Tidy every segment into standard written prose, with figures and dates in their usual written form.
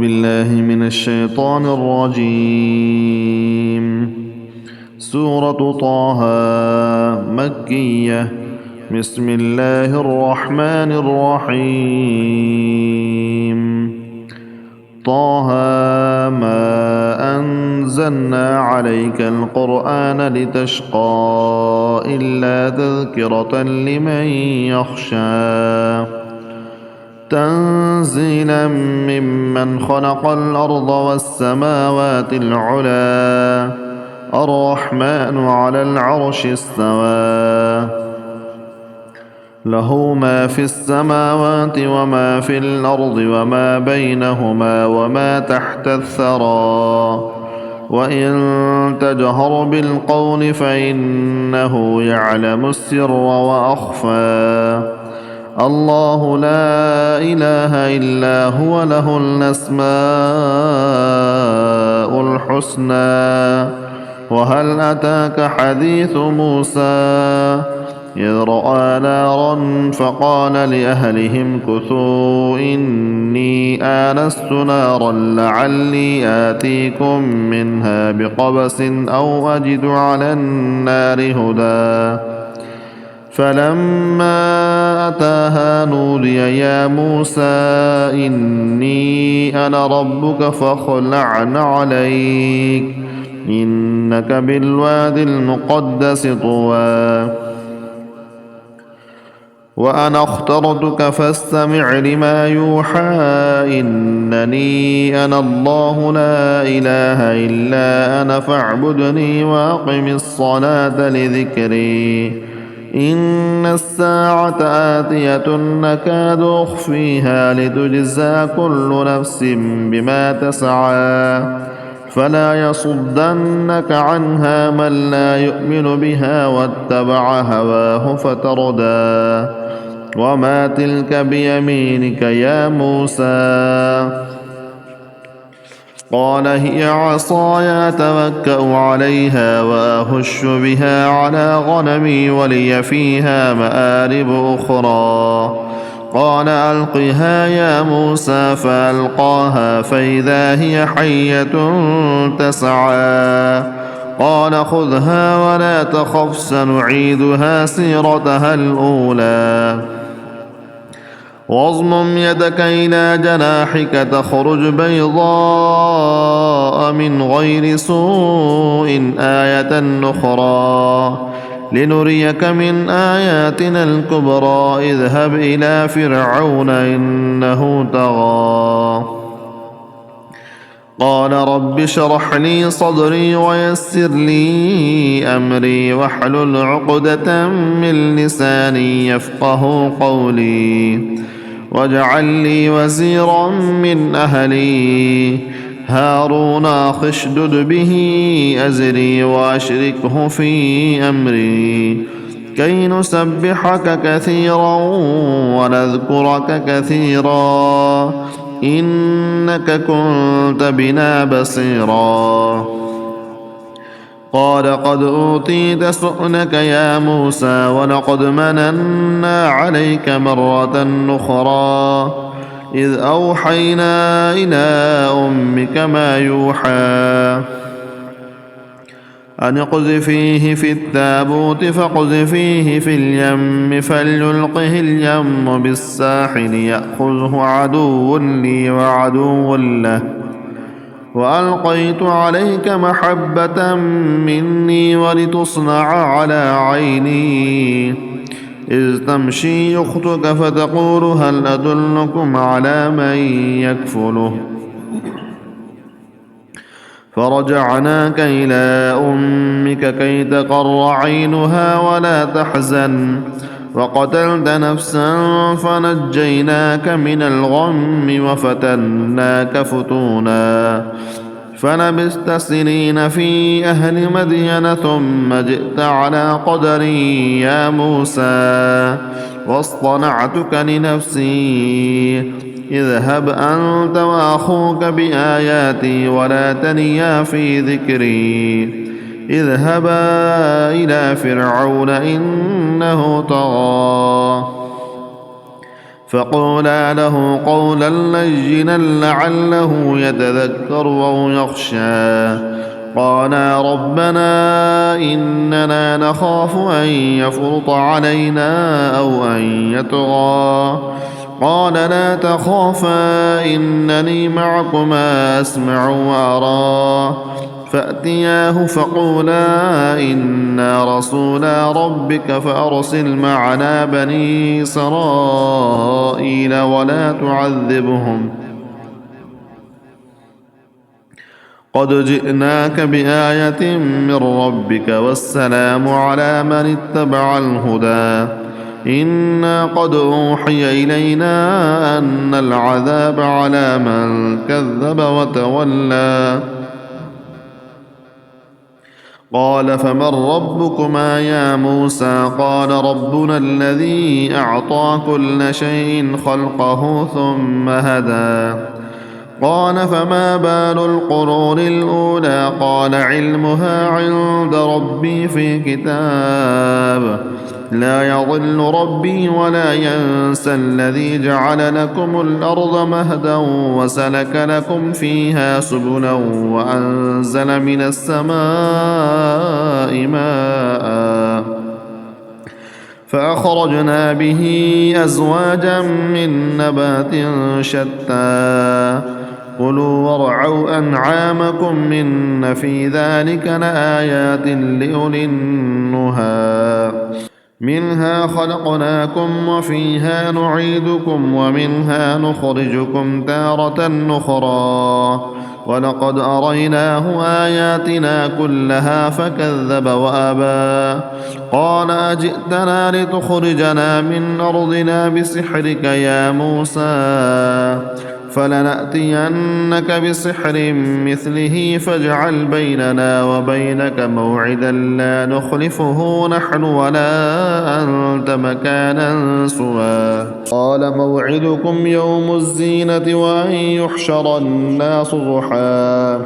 بالله من الشيطان الرجيم. سورة طه مكية. بسم الله الرحمن الرحيم. طه ما أنزلنا عليك القرآن لتشقى إلا تذكرة لمن يخشى تنزيلا ممن خلق الأرض والسماوات العلى الرحمن على العرش استوى له ما في السماوات وما في الأرض وما بينهما وما تحت الثرى وإن تجهر بالقول فإنه يعلم السر وأخفى الله لا إله إلا هو له الأسماء الحسنى وهل أتاك حديث موسى إذ رأى نارا فقال لأهلهم كثوا إني آنست نارا لعلي آتيكم منها بقبس أو أجد على النار هدى فلما أتاها نودي يا موسى إني أنا ربك فاخلع عليك إنك بالواد المقدس طوى وأنا اخترتك فاستمع لما يوحى إنني أنا الله لا إله إلا أنا فاعبدني وأقم الصلاة لذكري إن الساعة آتية نكاد أخفيها لتجزى كل نفس بما تسعى فلا يصدنك عنها من لا يؤمن بها واتبع هواه فتردى وما تلك بيمينك يا موسى قال هي عصاي أتوكأ عليها وأهش بها على غنمي ولي فيها مآرب أخرى قال ألقها يا موسى فألقاها فإذا هي حية تسعى قال خذها ولا تخف سنعيدها سيرتها الأولى واضمم يدك إلى جناحك تخرج بيضاء من غير سوء آية أخرى لنريك من آياتنا الكبرى اذهب إلى فرعون إنه طغى قال رب اشرح لي صدري ويسر لي أمري واحلل عقدة من لساني يفقه قولي واجعل لي وزيرا من أهلي هارون أخي اشدد به أزري وأشركه في أمري كي نسبحك كثيرا ونذكرك كثيرا إنك كنت بنا بصيرا قال قد أوتيت سؤلك يا موسى ولقد مننا عليك مرة أخرى إذ أوحينا إلى أمك ما يوحى أن اقذفيه في التابوت فاقذفيه في اليم فليلقه اليم بالساحل يأخذه عدو لي وعدو له وألقيت عليك محبة مني ولتصنع على عيني إذ تمشي أختك فتقول هل أدلكم على من يكفله فرجعناك إلى أمك كي تقر عينها ولا تحزن وقتلت نفسا فنجيناك من الغم وفتناك فتونا فلبثت سنين في أهل مدين ثم جئت على قدري يا موسى واصطنعتك لنفسي اذهب أنت وأخوك بآياتي ولا تنيا في ذكري اذهبا إلى فرعون إنه طغى فقولا له قولا لينا لعله يتذكر أو يخشى. قالا ربنا إننا نخاف أن يفرط علينا أو أن يطغى. قال لا تخافا إنني معكما أسمع وأرى. فأتياه فقولا إنا رسولا ربك فأرسل معنا بني إسرائيل ولا تعذبهم قد جئناك بآية من ربك والسلام على من اتبع الهدى. إنا قد أوحي إلينا أن العذاب على من كذب وتولى. قال فمن ربكما يا موسى؟ قال ربنا الذي أعطى كل شيء خلقه ثم هدى. قال فما بال القرون الأولى؟ قال علمها عند ربي في كتاب لا يضل ربي ولا ينسى الذي جعل لكم الأرض مهدا وسلك لكم فيها سبلا وأنزل من السماء ماء فأخرجنا به أزواجا من نبات شتى كلوا وارعوا أنعامكم إن في ذلك لآيات لأولي النهى. منها خلقناكم وفيها نعيدكم ومنها نخرجكم تارة أخرى ولقد أريناه آياتنا كلها فكذب وأبى. قال أجئتنا لتخرجنا من أرضنا بسحرك يا موسى؟ فلنأتينك بسحر مثله فاجعل بيننا وبينك موعدا لا نخلفه نحن ولا أنت مكانا سوى. قال موعدكم يوم الزينة وأن يحشر الناس ضحى.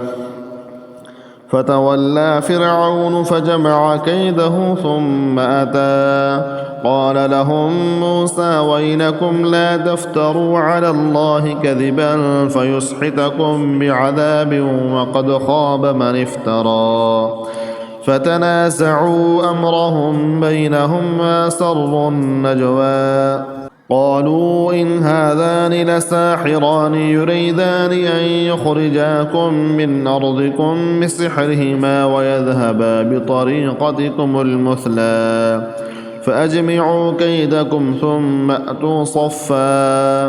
فتولى فرعون فجمع كيده ثم أتى. قال لهم موسى ويلكم لا تفتروا على الله كذبا فيسحتكم بعذاب وقد خاب من افترى. فتنازعوا أمرهم بينهم وأسروا النجوى. قالوا إن هذان لساحران يريدان أن يخرجاكم من أرضكم بسحرهما ويذهبا بطريقتكم المثلى فأجمعوا كيدكم ثم أتوا صفا.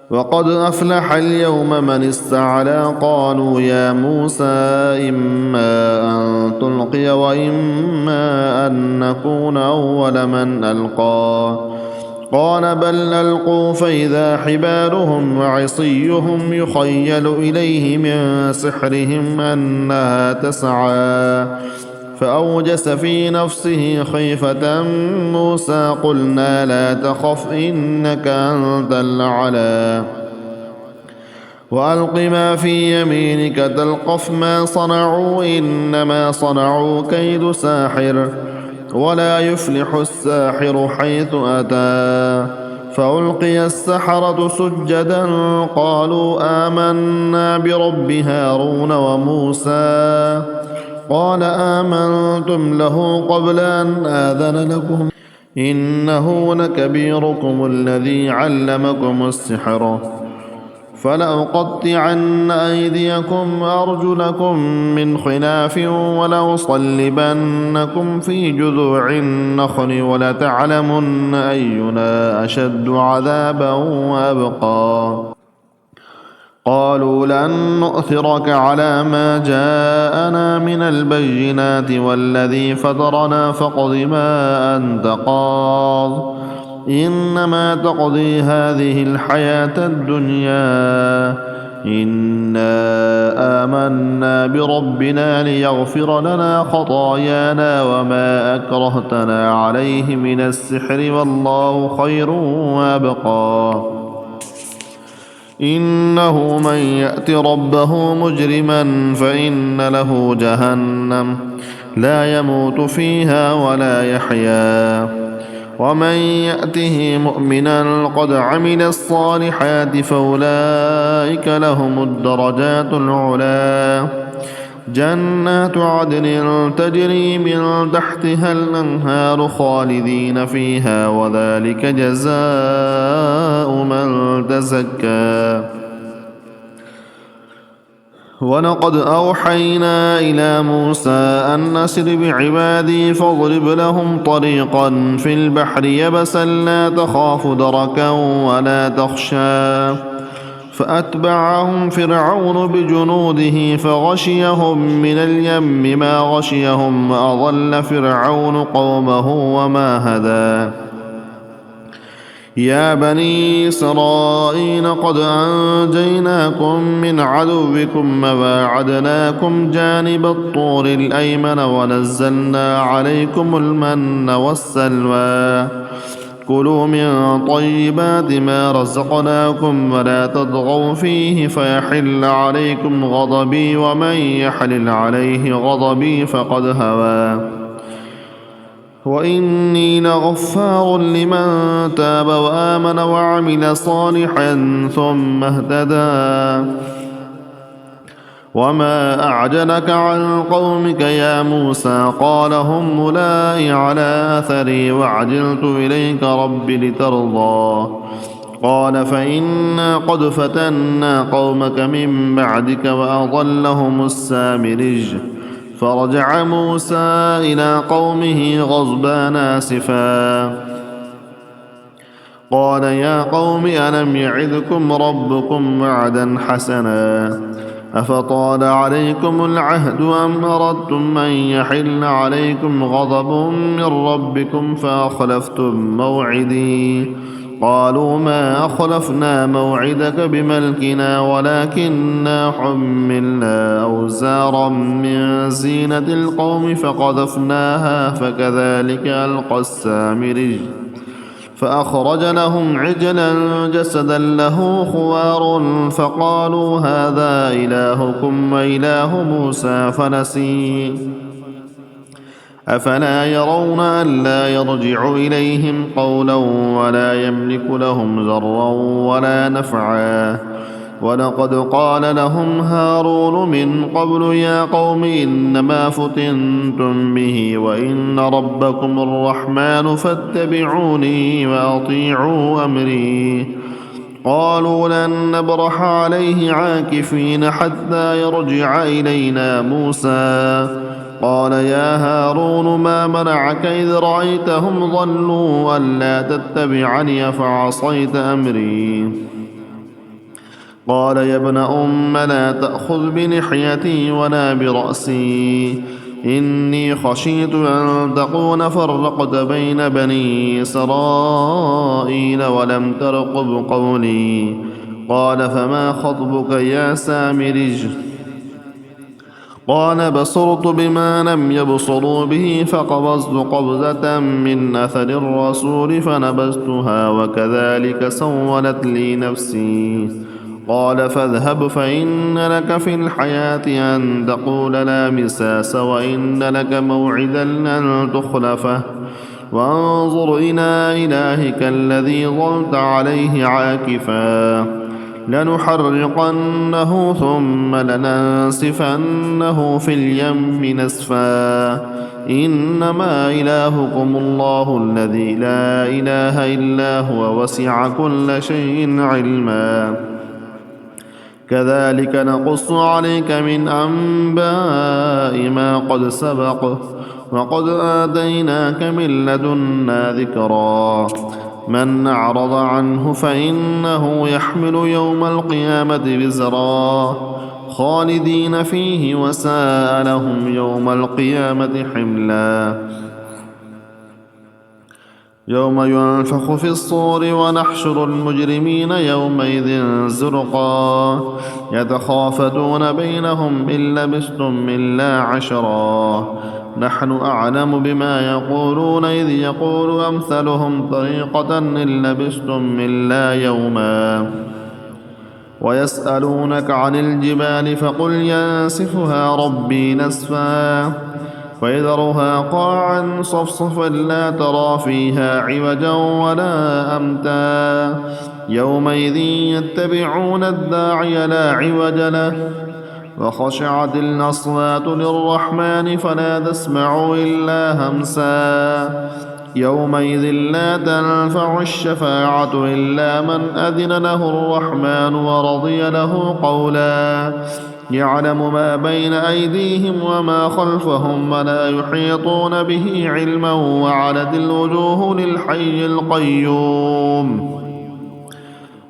وقد أفلح اليوم من استعلى. قالوا يا موسى إما أن تلقي وإما أن نكون أول من ألقى. قال بل ألقوا فإذا حبالهم وعصيهم يخيل إليه من سحرهم أنها تسعى. فأوجس في نفسه خيفة موسى. قلنا لا تخف إنك أنت الأعلى وألق ما في يمينك تلقف ما صنعوا إنما صنعوا كيد ساحر ولا يفلح الساحر حيث أتى. فألقي السحرة سجدا قالوا آمنا برب هارون وموسى. قال آمنتم له قبل أن آذن لكم إنه لكبيركم الذي علمكم السحر فلأقطعن أيديكم وأرجلكم من خلاف ولأصلبنكم في جذوع النخل ولتعلمن أينا أشد عذابا وأبقى. قالوا لن نؤثرك على ما جاءنا من البينات والذي فطرنا فاقض ما أنت قاض إنما تقضي هذه الحياة الدنيا إنا آمنا بربنا ليغفر لنا خطايانا وما أكرهتنا عليه من السحر والله خير وأبقى. إنه من يأت ربه مجرما فإن له جهنم لا يموت فيها ولا يحيا ومن يأته مؤمنا قد عمل الصالحات فأولئك لهم الدرجات العلى جنات عدن تجري من تحتها الأنهار خالدين فيها وذلك جزاء من تزكى. ولقد أوحينا إلى موسى أن أسر بعبادي فاضرب لهم طريقا في البحر يبسا لا تخاف دركا ولا تخشى فأتبعهم فرعون بجنوده فغشيهم من اليم ما غشيهم وأضل فرعون قومه وما هدى. يا بني إسرائيل قد أنجيناكم من عدوكم وواعدناكم جانب الطور الأيمن ونزلنا عليكم المن والسلوى كلوا من طيبات ما رزقناكم ولا تطغوا فيه فيحل عليكم غضبي ومن يحلل عليه غضبي فقد هوى وإني لغفار لمن تاب وآمن وعمل صالحا ثم اهتدى. وما أعجلك عن قومك يا موسى قال هم أولئك على أثري وعجلت إليك رب لترضى قال فإنا قد فتنا قومك من بعدك وأضلهم السامرج فرجع موسى إلى قومه غضبان آسفا قال يا قوم ألم يعدكم ربكم وعدا حسنا أفطال عليكم العهد أم أردتم أن يحل عليكم غضب من ربكم فأخلفتم موعدي قالوا ما أخلفنا موعدك بملكنا ولكننا حملنا أوزارا من زينة القوم فقذفناها فكذلك ألقى السامري فأخرج لهم عجلا جسدا له خوار فقالوا هذا إلهكم وإله موسى فنسي أفلا يرون ألا يرجع إليهم قولا ولا يملك لهم ضرا ولا نفعا ولقد قال لهم هارون من قبل يا قوم إنما فتنتم به وإن ربكم الرحمن فاتبعوني وأطيعوا أمري قالوا لن نبرح عليه عاكفين حتى يرجع إلينا موسى قال يا هارون ما منعك إذ رأيتهم ضلوا ألا تتبعني فعصيت أمري قال يا ابن أم لا تأخذ بلحيتي ولا برأسي إني خشيت أن تكون فرقت بين بني إسرائيل ولم ترقب قولي قال فما خطبك يا سامرج قال بصرت بما لم يبصروا به فقبضت قبضة من أثر الرسول فنبذتها وكذلك سولت لي نفسي قال فاذهب فإن لك في الحياة أن تقول لا مساس وإن لك موعدا لن تخلفه وانظر إلى إلهك الذي ظلت عليه عاكفا لنحرقنه ثم لننسفنه في اليم نسفا إنما إلهكم الله الذي لا إله إلا هو وسع كل شيء علما كذلك نقص عليك من أنباء ما قد سبق وقد آتيناك من لدنا ذكرا من أعرض عنه فإنه يحمل يوم القيامة وزرا خالدين فيه وساء لهم يوم القيامة حملا يوم ينفخ في الصور ونحشر المجرمين يومئذ زرقا يتخافتون بينهم إن لبثتم إلا عشرا نحن أعلم بما يقولون إذ يقول أمثلهم طريقة إن لبثتم إلا يوما ويسألونك عن الجبال فقل ينسفها ربي نسفا فيذرها قاعا صفصفا لا ترى فيها عوجا ولا أمتا يومئذ يتبعون الداعي لا عوج له وخشعت الأصوات للرحمن فلا تسمع إلا همسا يومئذ لا تنفع الشفاعة إلا من أذن له الرحمن ورضي له قولا يعلم ما بين أيديهم وما خلفهم ولا يحيطون به علما وعنت الوجوه للحي القيوم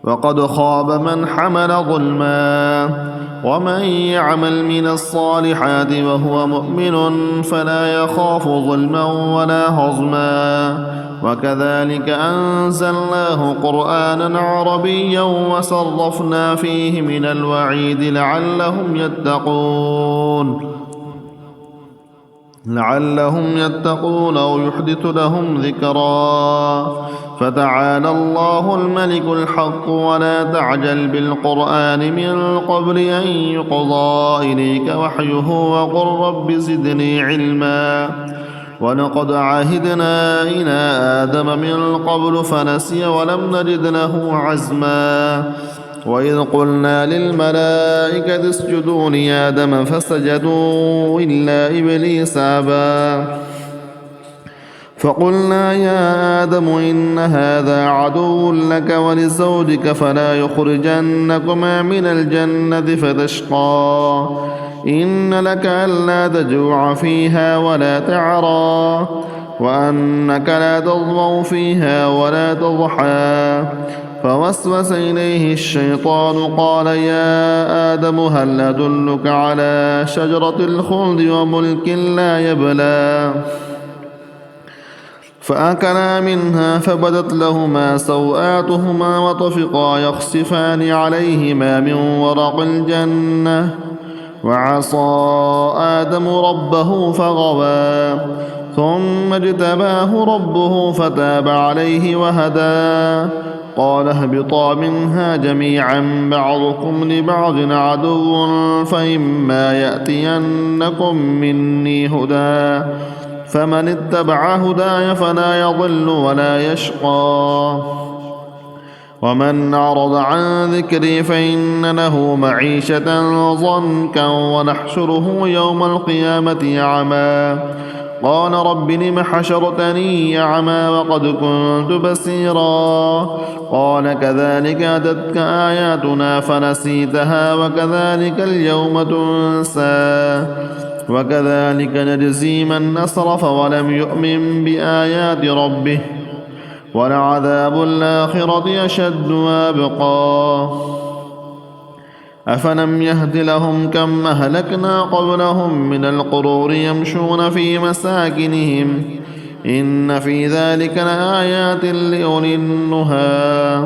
وقد خاب من حمل ظلما ومن يعمل من الصالحات وهو مؤمن فلا يخاف ظلما ولا هضما وكذلك أنزلناه قرآنا عربيا وصرفنا فيه من الوعيد لعلهم يتقون أو يحدث لهم ذكرا فتعالى الله الملك الحق ولا تعجل بالقرآن من قبل أن يقضى إليك وحيه وقل رب زدني علما ولقد عهدنا إلى آدم من قبل فنسي ولم نجد له عزما وإذ قلنا للملائكة اسجدوا لآدم فسجدوا إلا إبليس أبى فقلنا يا آدم إن هذا عدو لك ولزوجك فلا يخرجنكما من الجنة فتشقى إن لك ألا تجوع فيها ولا تعرى وأنك لا تظمأ فيها ولا تضحى فوسوس إليه الشيطان قال يا آدم هل أدلك على شجرة الخلد وملك لا يبلى فأكلا منها فبدت لهما سوآتهما وطفقا يخصفان عليهما من ورق الجنة وعصى آدم ربه فغوى ثم اجتباه ربه فتاب عليه وهدى قال اهبطا منها جميعا بعضكم لبعض عدو فإما يأتينكم مني هدى فمن اتبع هداي فلا يضل ولا يشقى ومن أعرض عن ذكري فإن له معيشة ضنكا ونحشره يوم القيامة أعمى قال رب لم حشرتني أعمى وقد كنت بصيرا قال كذلك أتتك آياتنا فنسيتها وكذلك اليوم تنسى وكذلك نجزي من أسرف ولم يؤمن بآيات ربه ولعذاب الآخرة أشد وأبقى أفلم يهد لهم كم أهلكنا قبلهم من القرون يمشون في مساكنهم إن في ذلك لآيات لأولي النهى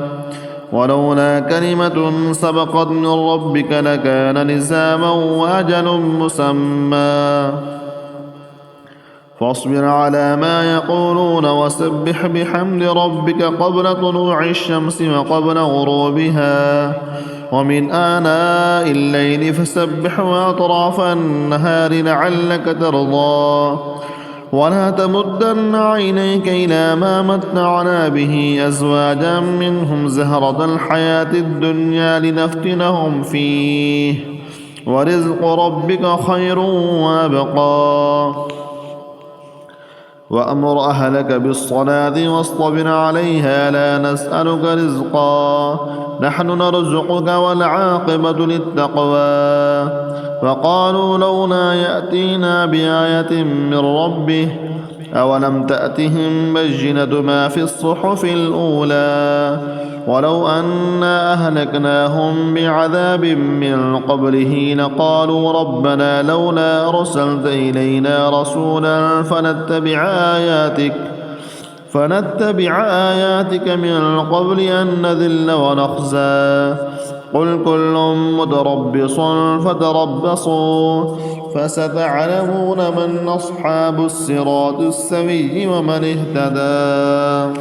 ولولا كلمة سبقت من ربك لكان لزاما وأجل مسمى فاصبر على ما يقولون وسبح بحمد ربك قبل طلوع الشمس وقبل غروبها ومن آناء الليل فسبح وأطراف النهار لعلك ترضى ولا تمدن عينيك إلى ما متعنا به أزواجا منهم زهرة الحياة الدنيا لنفتنهم فيه ورزق ربك خير وأبقى وأمر أهلك بالصلاة واصطبر عليها لا نسألك رزقا نحن نرزقك والعاقبة للتقوى وقالوا لولا يأتينا بآية من ربه أولم تأتهم بينة ما في الصحف الأولى ولو أنا أهلكناهم بعذاب من قبله لقالوا ربنا لولا أرسلت إلينا رسولا فنتبع آياتك من قبل أن نذل ونخزى قل كل متربص فتربصوا فستعلمون من أصحاب الصراط السوي ومن اهتدى